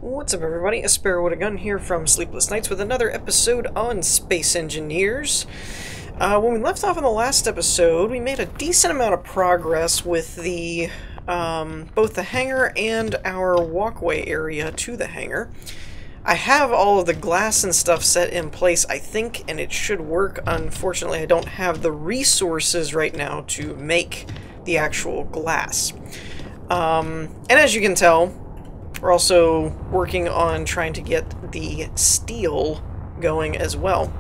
What's up, everybody? A Sparrow with a Gun here from Sleepless Nights with another episode on Space Engineers. When we left off in the last episode, we made a decent amount of progress with the both the hangar and our walkway area to the hangar. I have all of the glass and stuff set in place, I think, and it should work. Unfortunately, I don't have the resources right now to make the actual glass. And as you can tell, we're also working on trying to get the steel going as well.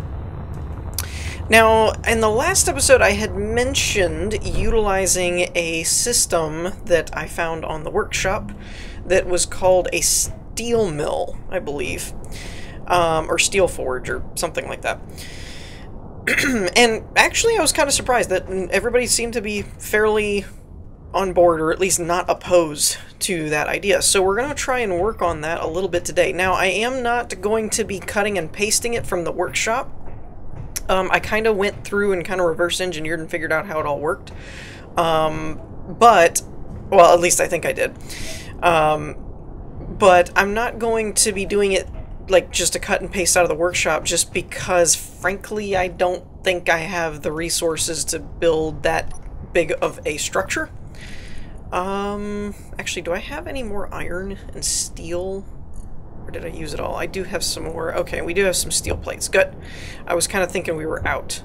Now, in the last episode, I had mentioned utilizing a system that I found on the workshop that was called a steel mill, I believe, or steel forge, or something like that. And actually, I was kind of surprised that everybody seemed to be fairly on board, or at least not opposed to that idea. So we're going to try and work on that a little bit today. Now, I am not going to be cutting and pasting it from the workshop. I kind of went through and kind of reverse engineered and figured out how it all worked. But, well, at least I think I did. But I'm not going to be doing it like just a cut and paste out of the workshop, just because, frankly, I don't think I have the resources to build that big of a structure. Actually, do I have any more iron and steel? Or did I use it all? I do have some more. Okay, we do have some steel plates. Good. I was kind of thinking we were out.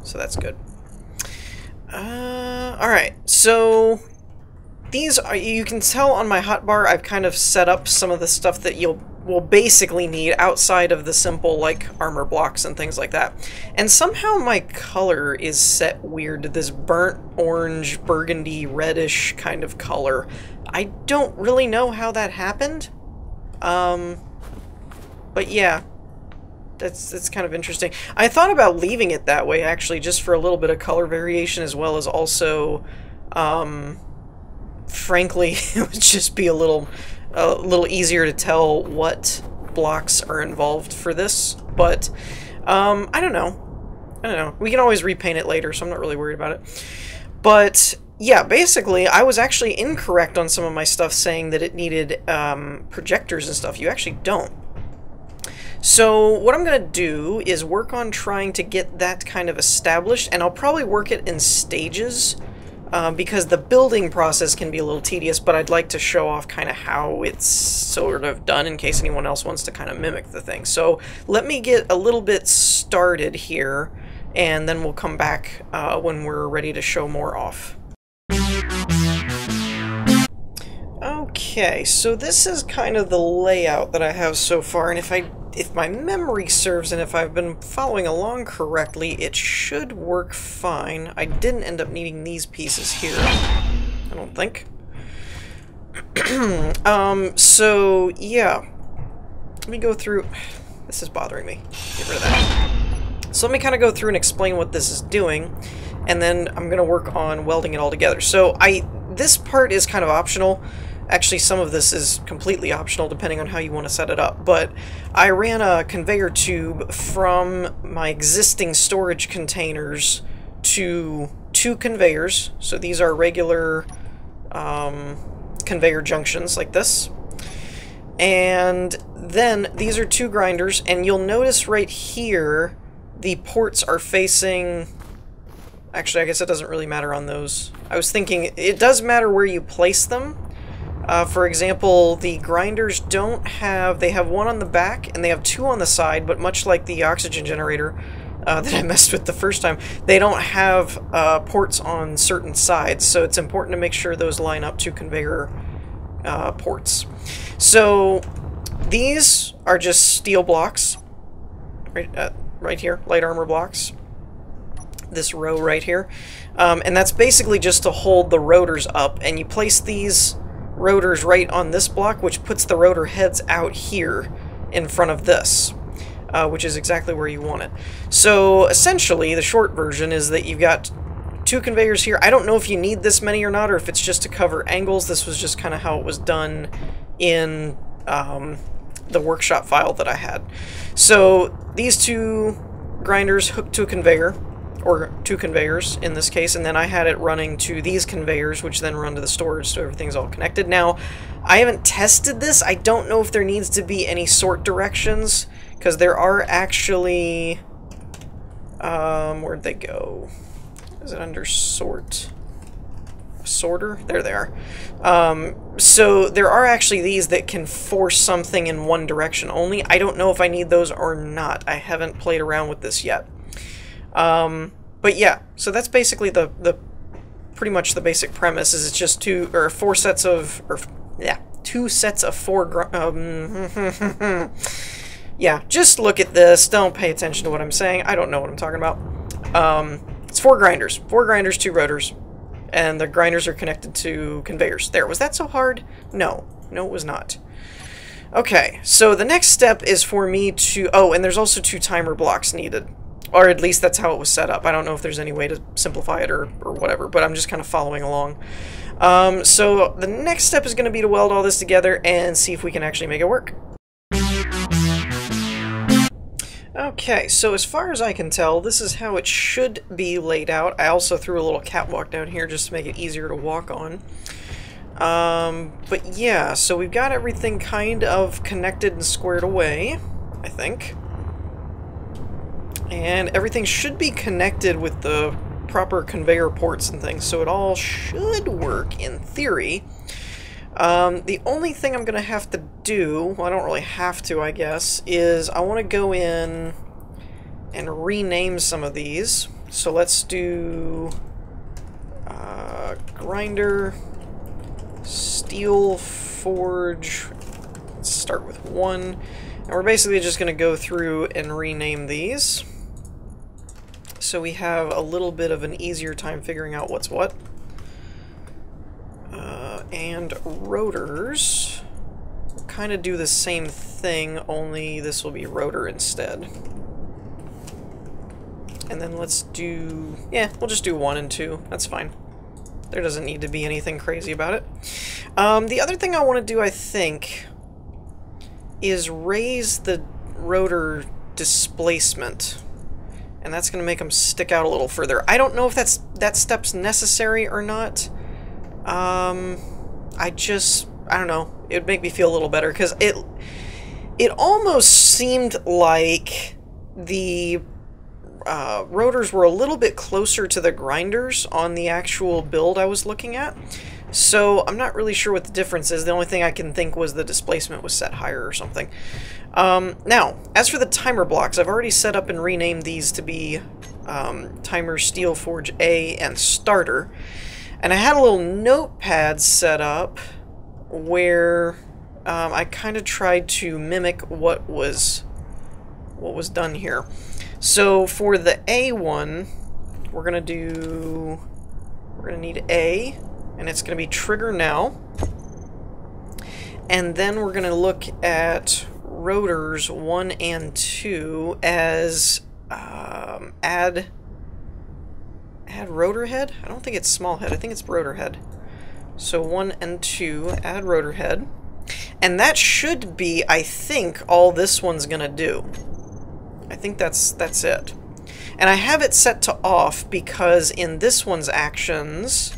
So that's good. Alright, so these are, you can tell on my hotbar, I've kind of set up some of the stuff that will basically need outside of the simple, like, armor blocks and things like that. And somehow my color is set weird to this burnt orange, burgundy, reddish kind of color. I don't really know how that happened. But yeah, that's kind of interesting. I thought about leaving it that way, actually, just for a little bit of color variation, as well as also, frankly, it would just be a little easier to tell what blocks are involved for this. But I don't know. We can always repaint it later, so I'm not really worried about it. But yeah, basically, I was actually incorrect on some of my stuff saying that it needed projectors and stuff. You actually don't. So what I'm going to do is work on trying to get that kind of established, and I'll probably work it in stages, because the building process can be a little tedious, but I'd like to show off kind of how it's sort of done in case anyone else wants to kind of mimic the thing. So let me get a little bit started here, and then we'll come back when we're ready to show more off. Okay, so this is kind of the layout that I have so far, and if my memory serves and if I've been following along correctly, it should work fine. I didn't end up needing these pieces here, I don't think. So yeah, let me go through. This is bothering me. Get rid of that. So let me kind of go through and explain what this is doing, and then I'm going to work on welding it all together. So this part is kind of optional. Actually, some of this is completely optional depending on how you want to set it up. But I ran a conveyor tube from my existing storage containers to two conveyors. So these are regular conveyor junctions like this. And then these are two grinders, and you'll notice right here the ports are facing... Actually, I guess it doesn't really matter on those. I was thinking it does matter where you place them. For example, the grinders don't have... They have one on the back, and they have two on the side, but much like the oxygen generator that I messed with the first time, they don't have ports on certain sides, so it's important to make sure those line up to conveyor ports. So these are just steel blocks, right here, light armor blocks. This row right here. And that's basically just to hold the rotors up, and you place these rotors right on this block, which puts the rotor heads out here in front of this, which is exactly where you want it. So essentially, the short version is that you've got two conveyors here. I don't know if you need this many or not, or if it's just to cover angles. This was just kind of how it was done in the workshop file that I had. So these two grinders hooked to a conveyor, or 2 conveyors in this case, and then I had it running to these conveyors, which then run to the storage, so everything's all connected. Now, I haven't tested this. I don't know if there needs to be any sort directions, because there are actually... where'd they go? Is it under sort? Sorter? There they are. So there are actually these that can force something in one direction only. I don't know if I need those or not. I haven't played around with this yet. But yeah, so that's basically the pretty much the basic premise. Is it's just 2 sets of 4 yeah, just look at this. Don't pay attention to what I'm saying. I don't know what I'm talking about. It's 4 grinders. 4 grinders, 2 rotors. And the grinders are connected to conveyors. There, was that so hard? No. No, it was not. Okay, so the next step is for me to... Oh, and there's also 2 timer blocks needed. Or at least that's how it was set up. I don't know if there's any way to simplify it or whatever, but I'm just kind of following along. So the next step is going to be to weld all this together and see if we can actually make it work. Okay, so as far as I can tell, this is how it should be laid out. I also threw a little catwalk down here just to make it easier to walk on. But yeah, so we've got everything kind of connected and squared away, I think. And everything should be connected with the proper conveyor ports and things, so it all should work in theory. The only thing I'm going to have to do, well, I don't really have to, I guess, is I want to go in and rename some of these. So let's do grinder, steel forge. Let's start with 1. And we're basically just going to go through and rename these. So we have a little bit of an easier time figuring out what's what. And rotors will kind of do the same thing, only this will be rotor instead. And then let's do... yeah, we'll just do 1 and 2. That's fine. There doesn't need to be anything crazy about it. The other thing I want to do, I think, is raise the rotor displacement. And that's going to make them stick out a little further. I don't know if that step's necessary or not. I don't know. It would make me feel a little better, because it almost seemed like the rotors were a little bit closer to the grinders on the actual build I was looking at. So I'm not really sure what the difference is. The only thing I can think was the displacement was set higher or something. Now, as for the timer blocks, I've already set up and renamed these to be Timer Steel Forge A and Starter. And I had a little notepad set up where I kind of tried to mimic what was done here. So for the A one, we're gonna need A, and it's gonna be trigger now. And then we're gonna look at rotors 1 and 2 as add rotor head? I don't think it's small head, I think it's rotor head. So 1 and 2, add rotor head. And that should be, I think, all this one's gonna do. I think that's it. And I have it set to off because in this one's actions,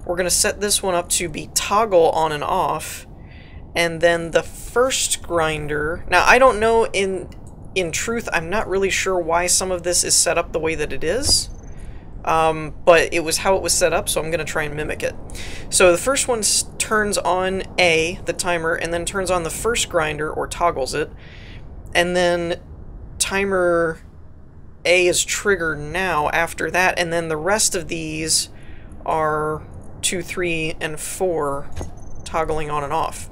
we're gonna set this one up to be toggle on and off. And then the first grinder, now I don't know, in truth, I'm not really sure why some of this is set up the way that it is. But it was how it was set up, so I'm going to try and mimic it. So the first one turns on A, the timer, and then turns on the first grinder, or toggles it. And then timer A is triggered now after that, and then the rest of these are 2, 3, and 4 toggling on and off.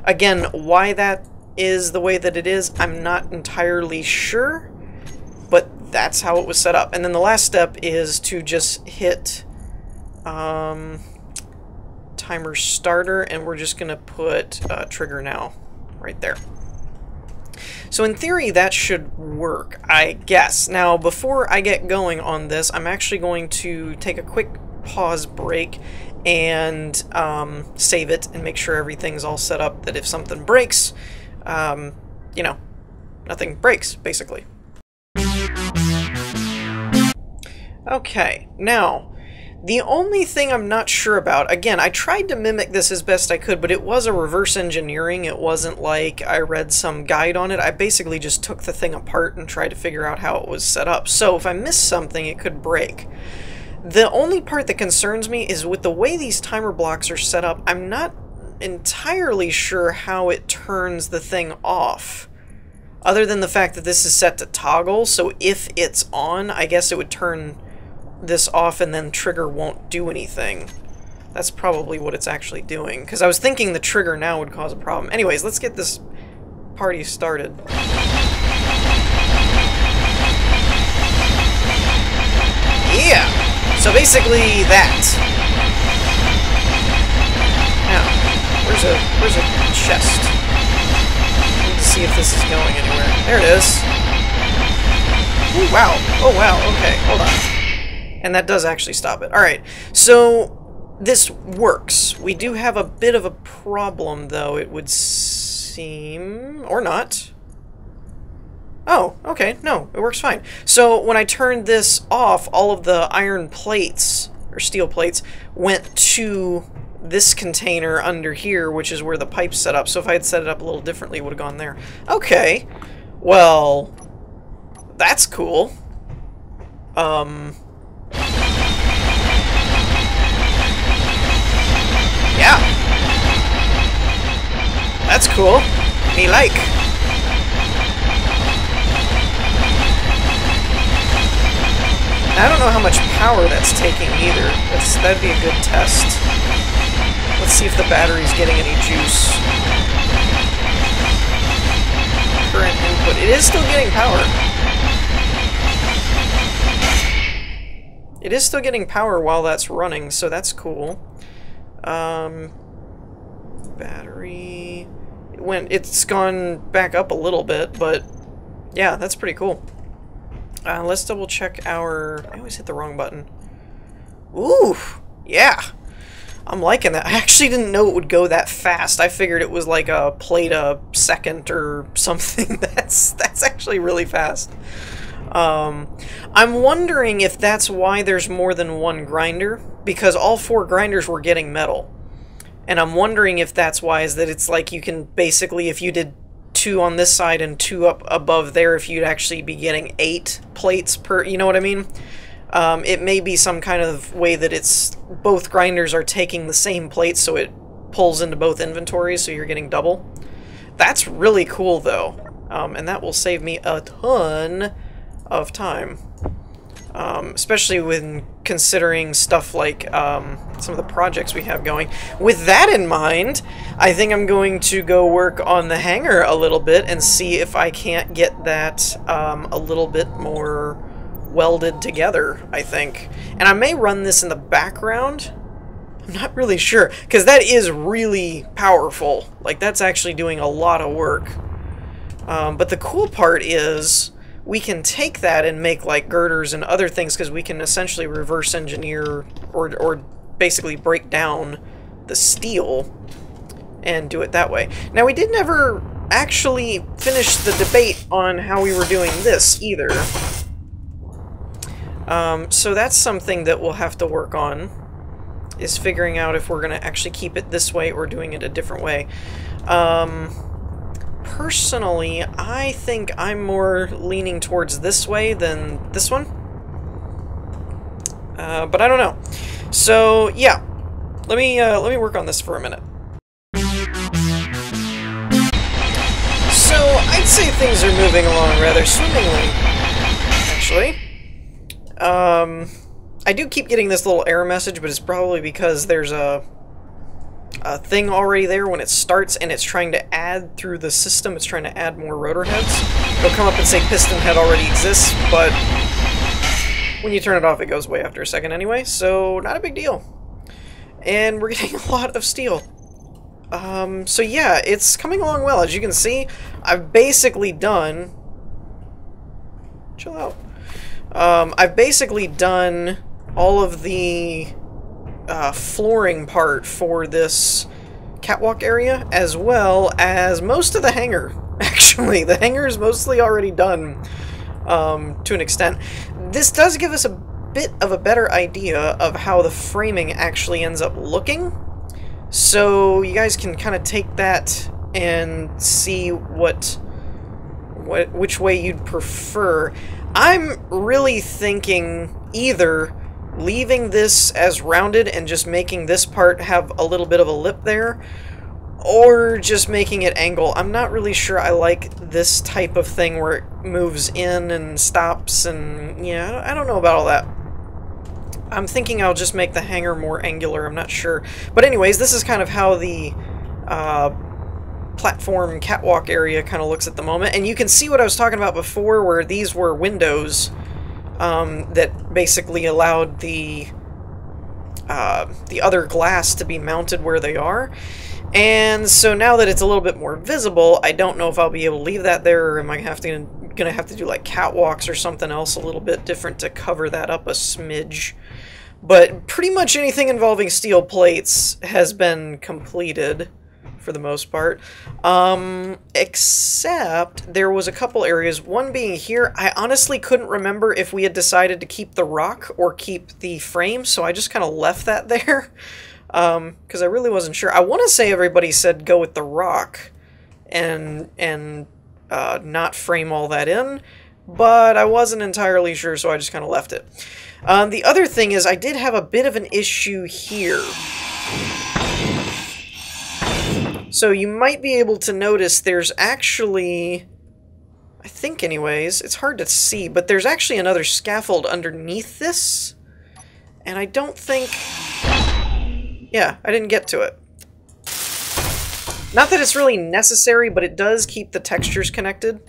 Again, why that is the way that it is, I'm not entirely sure, but that's how it was set up. And then the last step is to just hit timer starter, and we're just going to put trigger now right there. So in theory, that should work, I guess. Now, before I get going on this, I'm actually going to take a quick pause break and save it and make sure everything's all set up, that if something breaks, you know, nothing breaks, basically. Okay, now, the only thing I'm not sure about, again, I tried to mimic this as best I could, but it was a reverse engineering. It wasn't like I read some guide on it. I basically just took the thing apart and tried to figure out how it was set up. So if I missed something, it could break. The only part that concerns me is with the way these timer blocks are set up, I'm not entirely sure how it turns the thing off. Other than the fact that this is set to toggle, so if it's on, I guess it would turn this off and then trigger won't do anything. That's probably what it's actually doing, because I was thinking the trigger now would cause a problem. Anyways, let's get this party started. Yeah! So basically that. Now, where's a chest? Let's see if this is going anywhere. There it is. Ooh, wow. Oh wow, okay, hold on. And that does actually stop it. Alright, so this works. We do have a bit of a problem, though, it would seem. Or not. Oh, okay, no, it works fine. So when I turned this off, all of the iron plates, or steel plates, went to this container under here, which is where the pipe's set up. So if I had set it up a little differently, it would have gone there. Okay, well, that's cool. Yeah. That's cool. Me like. I don't know how much power that's taking either. That'd be a good test. Let's see if the battery's getting any juice. Current input. It is still getting power. It is still getting power while that's running, so that's cool. Battery... It's gone back up a little bit, but yeah, that's pretty cool. Let's double check our... I always hit the wrong button. Ooh! Yeah! I'm liking that. I actually didn't know it would go that fast. I figured it was like a plate a second or something. That's actually really fast. I'm wondering if that's why there's more than one grinder, because all 4 grinders were getting metal. And I'm wondering if that's why, is that it's like you can basically, if you did 2 on this side and 2 up above there, if you'd actually be getting 8 plates per, you know what I mean? It may be some kind of way that it's, both grinders are taking the same plate, so it pulls into both inventories, so you're getting double. That's really cool, though. And that will save me a ton of time. Especially when considering stuff like some of the projects we have going. With that in mind, I think I'm going to go work on the hangar a little bit and see if I can't get that a little bit more welded together, I think. And I may run this in the background. I'm not really sure, because that is really powerful. Like, that's actually doing a lot of work. But the cool part is we can take that and make like girders and other things, because we can essentially reverse engineer or basically break down the steel and do it that way. Now, we did never actually finish the debate on how we were doing this either. So that's something that we'll have to work on, is figuring out if we're going to actually keep it this way or doing it a different way. Personally, I think I'm more leaning towards this way than this one. But I don't know. So, yeah. Let me work on this for a minute. So, I'd say things are moving along rather swimmingly, actually. I do keep getting this little error message, but it's probably because there's a thing already there when it starts, and it's trying to add through the system. It's trying to add more rotor heads. It'll come up and say piston head already exists, but when you turn it off, it goes away after a second anyway, so not a big deal. And we're getting a lot of steel. So yeah, it's coming along well. As you can see, I've basically done... Chill out. I've basically done all of the flooring part for this catwalk area, as well as most of the hangar. Actually, the hangar is mostly already done to an extent. This does give us a bit of a better idea of how the framing actually ends up looking. So you guys can kind of take that and see which way you'd prefer. I'm really thinking either leaving this as rounded and just making this part have a little bit of a lip there, or just making it angle. I'm not really sure I like this type of thing where it moves in and stops, and yeah, I don't know about all that. I'm thinking I'll just make the hangar more angular, I'm not sure. But anyways, this is kind of how the platform catwalk area kind of looks at the moment. And you can see what I was talking about before, where these were windows that basically allowed the other glass to be mounted where they are. And so now that it's a little bit more visible, I don't know if I'll be able to leave that there, or am I gonna have to do like catwalks or something else a little bit different to cover that up a smidge. But pretty much anything involving steel plates has been completed for the most part, except there was a couple areas, one being here. I honestly couldn't remember if we had decided to keep the rock or keep the frame, so I just kind of left that there. Because I really wasn't sure. I want to say everybody said go with the rock and not frame all that in, but I wasn't entirely sure, so I just kind of left it. The other thing is I did have a bit of an issue here. So you might be able to notice there's actually, I think anyways, it's hard to see, but there's actually another scaffold underneath this, and I don't think... Yeah, I didn't get to it. Not that it's really necessary, but it does keep the textures connected.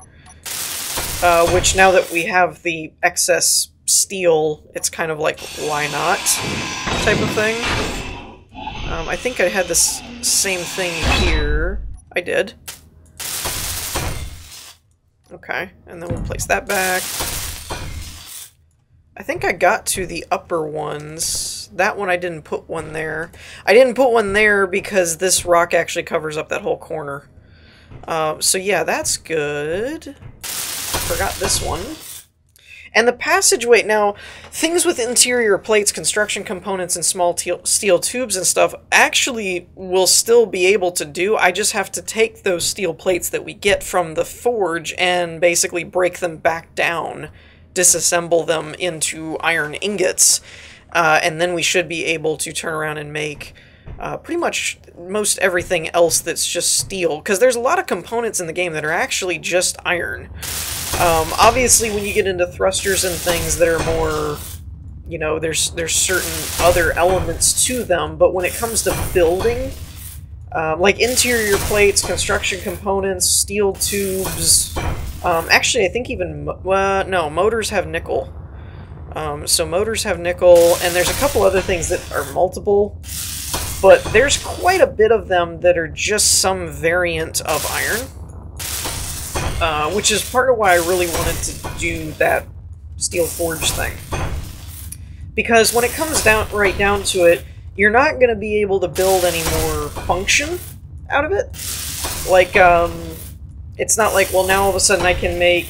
Which, now that we have the excess steel, it's kind of like, why not? Type of thing. I think I had this same thing here. I did. Okay, and then we'll place that back. I think I got to the upper ones. That one I didn't put one there. I didn't put one there because this rock actually covers up that whole corner. So yeah, that's good. Forgot this one. And the passageway, now, things with interior plates, construction components, and small steel tubes and stuff actually will still be able to do. I just have to take those steel plates that we get from the forge and basically break them back down, disassemble them into iron ingots, and then we should be able to turn around and make pretty much most everything else that's just steel, because there's a lot of components in the game that are actually just iron. Obviously, when you get into thrusters and things that are more, you know, there's certain other elements to them, but when it comes to building, like interior plates, construction components, steel tubes, actually, I think even, no, motors have nickel. So motors have nickel, and there's a couple other things that are multiple, but there's quite a bit of them that are just some variant of iron. Which is part of why I really wanted to do that steel forge thing. Because when it comes right down to it, you're not going to be able to build any more function out of it. Like, it's not like, well, now all of a sudden I can make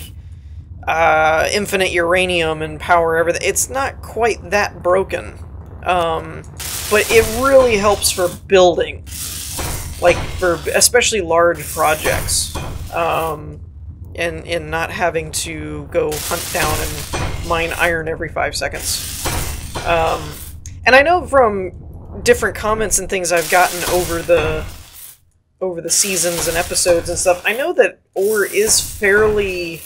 infinite uranium and power everything. It's not quite that broken. But it really helps for building. Like, for especially large projects. And not having to go hunt down and mine iron every 5 seconds. And I know from different comments and things I've gotten over the seasons and episodes and stuff, I know that ore is fairly,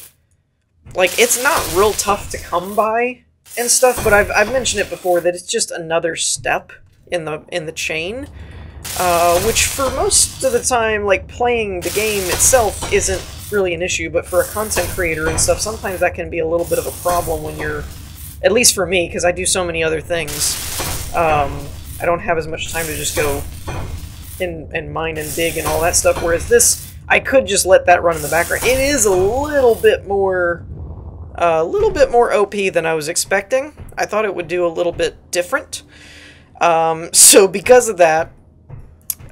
like, it's not real tough to come by and stuff, but I've mentioned it before that it's just another step in the chain, which for most of the time, like, playing the game itself isn't really an issue, but for a content creator and stuff, sometimes that can be a little bit of a problem when you're, at least for me, because I do so many other things. I don't have as much time to just go and mine and dig and all that stuff, whereas this, I could just let that run in the background. It is a little bit more OP than I was expecting. I thought it would do a little bit different. So because of that,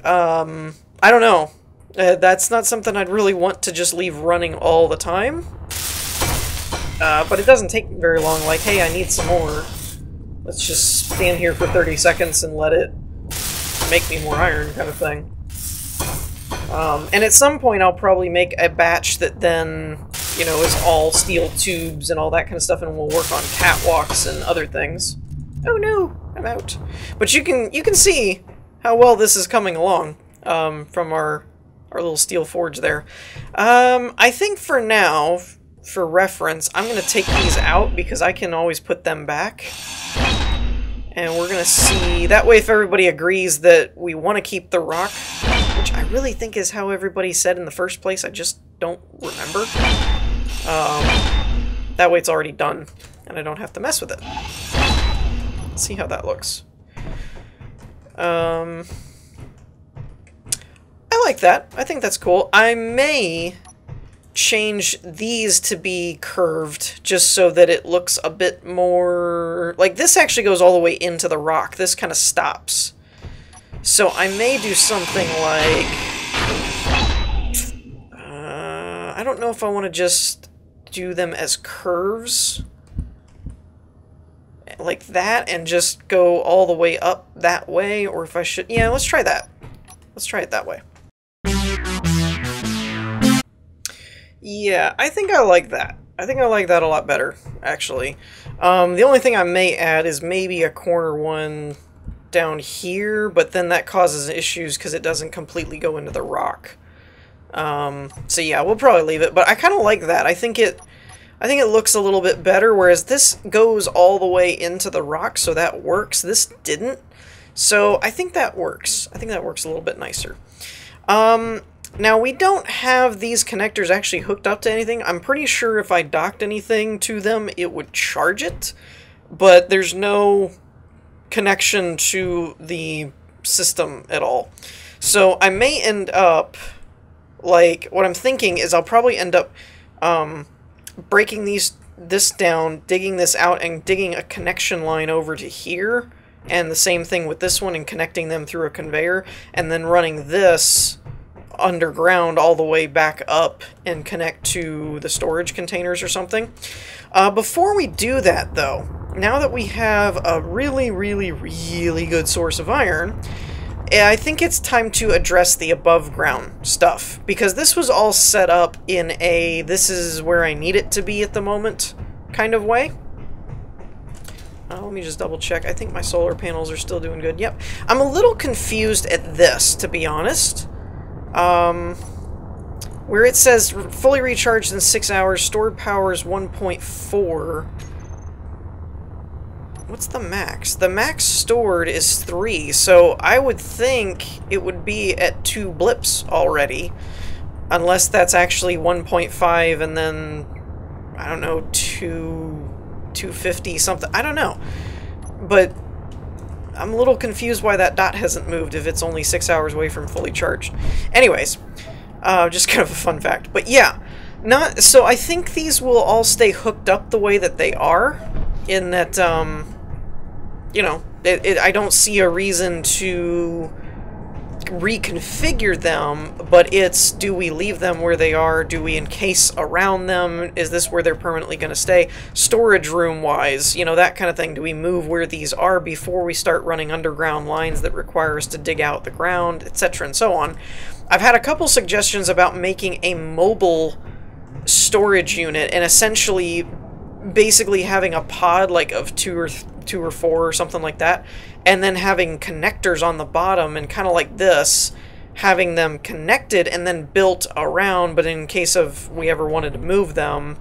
I don't know. That's not something I'd really want to just leave running all the time. But it doesn't take very long, like, hey, I need some more. Let's just stand here for 30 seconds and let it make me more iron, kind of thing. And at some point I'll probably make a batch that then, you know, is all steel tubes and all that kind of stuff, and we'll work on catwalks and other things. Oh no, I'm out. But you can see how well this is coming along from our little steel forge there. I think for now, for reference, I'm going to take these out because I can always put them back. And we're going to see, that way if everybody agrees that we want to keep the rock, which I really think is how everybody said in the first place, I just don't remember. That way it's already done, and I don't have to mess with it. Let's see how that looks. I like that. I think that's cool. I may change these to be curved just so that it looks a bit more... Like, this actually goes all the way into the rock. This kind of stops. So I may do something like... I don't know if I want to just do them as curves. Like that, and just go all the way up that way, or if I should... Yeah, let's try that. Let's try it that way. Yeah, I think I like that. I think I like that a lot better, actually. The only thing I may add is maybe a corner one down here, but then that causes issues because it doesn't completely go into the rock. So yeah, we'll probably leave it, but I kind of like that. I think it looks a little bit better, whereas this goes all the way into the rock, so that works. This didn't. So I think that works. I think that works a little bit nicer. Now, we don't have these connectors actually hooked up to anything. I'm pretty sure if I docked anything to them, it would charge it, but there's no connection to the system at all. So I may end up, like, what I'm thinking is I'll probably end up breaking this down, digging this out, and digging a connection line over to here, and the same thing with this one, and connecting them through a conveyor, and then running this underground all the way back up and connect to the storage containers or something. Before we do that, though, now that we have a really, really, really good source of iron, I think it's time to address the above ground stuff, because this was all set up in a this is where I need it to be at the moment kind of way. Let me just double check. I think my solar panels are still doing good. Yep. I'm a little confused at this, to be honest. Where it says fully recharged in 6 hours, stored power is 1.4. What's the max? The max stored is 3, so I would think it would be at 2 blips already. Unless that's actually 1.5 and then, I don't know, 250 something. I don't know. But I'm a little confused why that dot hasn't moved if it's only 6 hours away from fully charged. Anyways, just kind of a fun fact. But yeah, so I think these will all stay hooked up the way that they are, in that, you know, I don't see a reason to reconfigure them, but it's, do we leave them where they are? Do we encase around them? Is this where they're permanently going to stay? Storage room-wise, you know, that kind of thing. Do we move where these are before we start running underground lines that require us to dig out the ground, etc., and so on? I've had a couple suggestions about making a mobile storage unit and essentially basically having a pod like of two or four or something like that, and then having connectors on the bottom, and kind of like this, having them connected and then built around, but in case of we ever wanted to move them,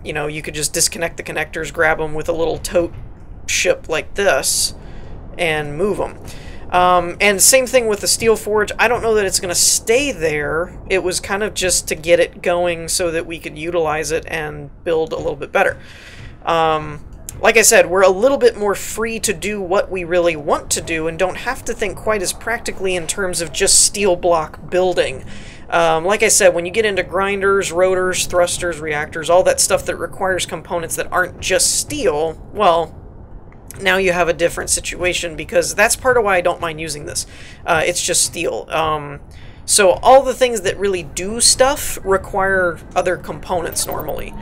you know, you could just disconnect the connectors, grab them with a little tote ship like this, and move them. And same thing with the steel forge. I don't know that it's going to stay there. It was kind of just to get it going so that we could utilize it and build a little bit better. Like I said, we're a little bit more free to do what we really want to do and don't have to think quite as practically in terms of just steel block building. Like I said, when you get into grinders, rotors, thrusters, reactors, all that stuff that requires components that aren't just steel, well, now you have a different situation, because that's part of why I don't mind using this. It's just steel. So all the things that really do stuff require other components normally.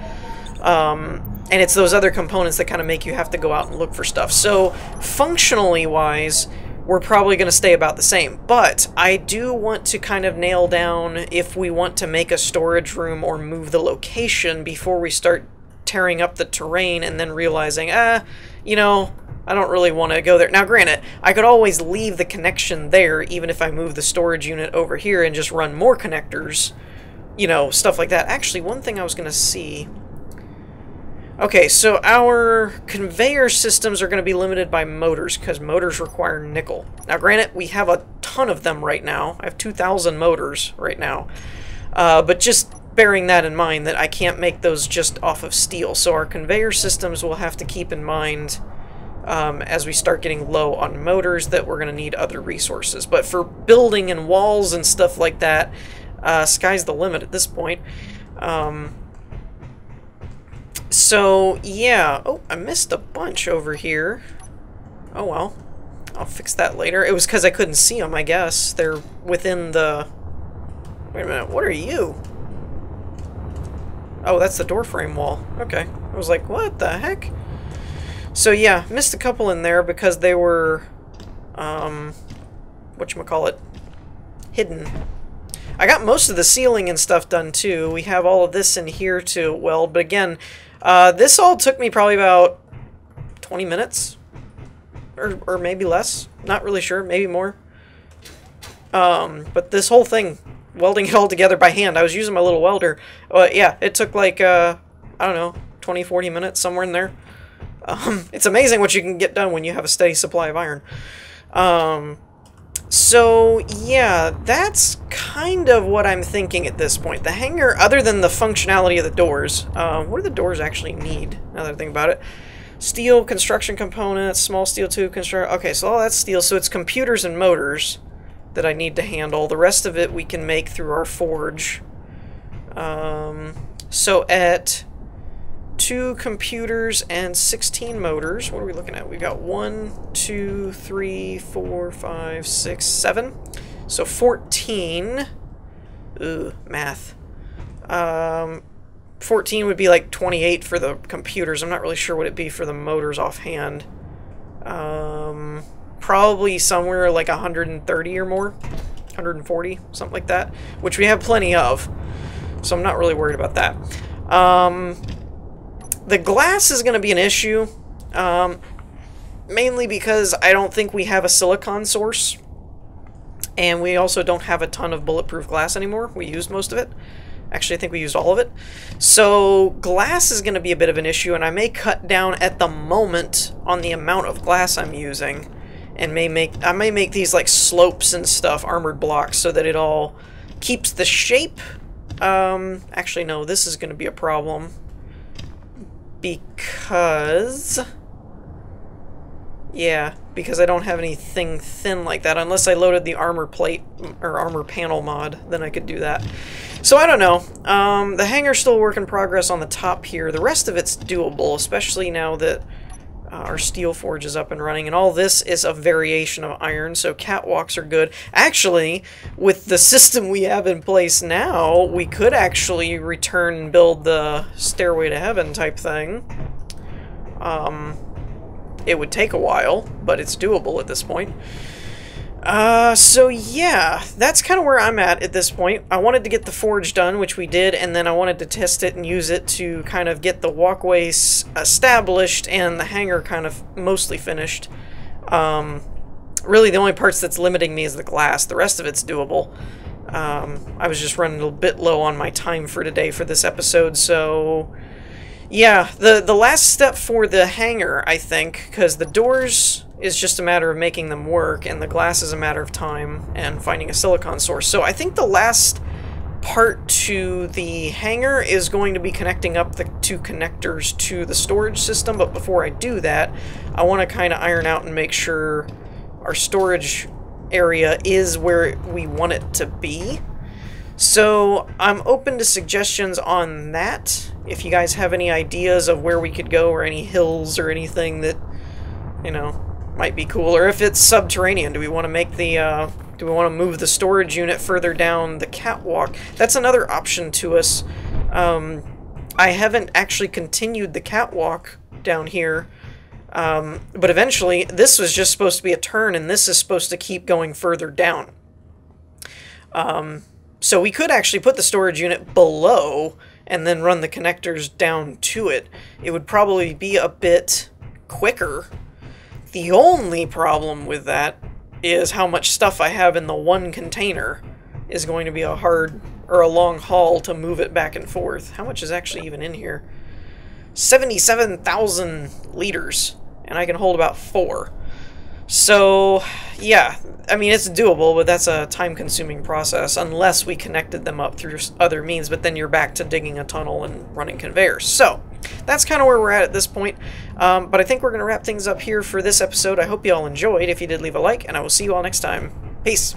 And it's those other components that kind of make you have to go out and look for stuff. So, functionally wise, we're probably going to stay about the same. But I do want to kind of nail down if we want to make a storage room or move the location before we start tearing up the terrain and then realizing, you know, I don't really want to go there. Now, granted, I could always leave the connection there, even if I move the storage unit over here and just run more connectors, you know, stuff like that. Actually, one thing I was going to see... Okay, so our conveyor systems are going to be limited by motors, because motors require nickel. Now, granted, we have a ton of them right now. I have 2,000 motors right now. But just bearing that in mind, that I can't make those just off of steel. So our conveyor systems will have to keep in mind... as we start getting low on motors, that we're going to need other resources. But for building and walls and stuff like that, sky's the limit at this point. So, yeah. Oh, I missed a bunch over here. Oh, well. I'll fix that later. It was because I couldn't see them, I guess. They're within the... Wait a minute, what are you? Oh, that's the door frame wall. Okay. I was like, what the heck? So yeah, missed a couple in there because they were, whatchamacallit, hidden. I got most of the ceiling and stuff done too. We have all of this in here to weld, but again, this all took me probably about 20 minutes, or maybe less. Not really sure, maybe more. But this whole thing, welding it all together by hand, I was using my little welder. Yeah, it took like, I don't know, 20, 40 minutes, somewhere in there. It's amazing what you can get done when you have a steady supply of iron. So, yeah, that's kind of what I'm thinking at this point. The hangar, other than the functionality of the doors, what do the doors actually need, now that I think about it? Steel, construction components, small steel tube, construction... Okay, so all that's steel, so it's computers and motors that I need to handle. The rest of it we can make through our forge. So at... 2 computers and 16 motors. What are we looking at? We got 1, 2, 3, 4, 5, 6, 7. So 14. Ooh, math. 14 would be like 28 for the computers. I'm not really sure what it'd be for the motors offhand. Probably somewhere like 130 or more. 140, something like that. Which we have plenty of. So I'm not really worried about that. The glass is going to be an issue, mainly because I don't think we have a silicon source, and we also don't have a ton of bulletproof glass anymore. We used most of it. Actually, I think we used all of it. So glass is going to be a bit of an issue, and I may cut down at the moment on the amount of glass I'm using, and I may make these like slopes and stuff, armored blocks, so that it all keeps the shape. Actually, no, this is going to be a problem. Because I don't have anything thin like that. Unless I loaded the armor plate or armor panel mod, then I could do that. So I don't know. The hangar's still a work in progress on the top here. The rest of it's doable, especially now that our steel forge is up and running, and all this is a variation of iron, so catwalks are good. Actually, with the system we have in place now, we could actually return and build the Stairway to Heaven type thing. It would take a while, but it's doable at this point. So yeah, that's kind of where I'm at this point. I wanted to get the forge done, which we did, and then I wanted to test it and use it to kind of get the walkways established and the hangar kind of mostly finished. Really, the only parts that's limiting me is the glass. The rest of it's doable. I was just running a bit low on my time for today for this episode, so... Yeah, the last step for the hangar, I think, because the doors is just a matter of making them work, and the glass is a matter of time and finding a silicon source. So I think the last part to the hangar is going to be connecting up the 2 connectors to the storage system, but before I do that, I want to kind of iron out and make sure our storage area is where we want it to be. So I'm open to suggestions on that. If you guys have any ideas of where we could go, or any hills or anything that, you know, might be cool, or if it's subterranean, do we want to make the do we want to move the storage unit further down the catwalk? That's another option to us. I haven't actually continued the catwalk down here. But eventually, this was just supposed to be a turn, and this is supposed to keep going further down. So we could actually put the storage unit below and then run the connectors down to it. It would probably be a bit quicker. The only problem with that is how much stuff I have in the one container is going to be a hard or a long haul to move it back and forth. How much is actually even in here? 77,000 liters, and I can hold about 4. So, yeah, I mean, it's doable, but that's a time-consuming process unless we connected them up through other means, but then you're back to digging a tunnel and running conveyors. So, that's kind of where we're at this point, but I think we're going to wrap things up here for this episode. I hope you all enjoyed. If you did, leave a like, and I will see you all next time. Peace!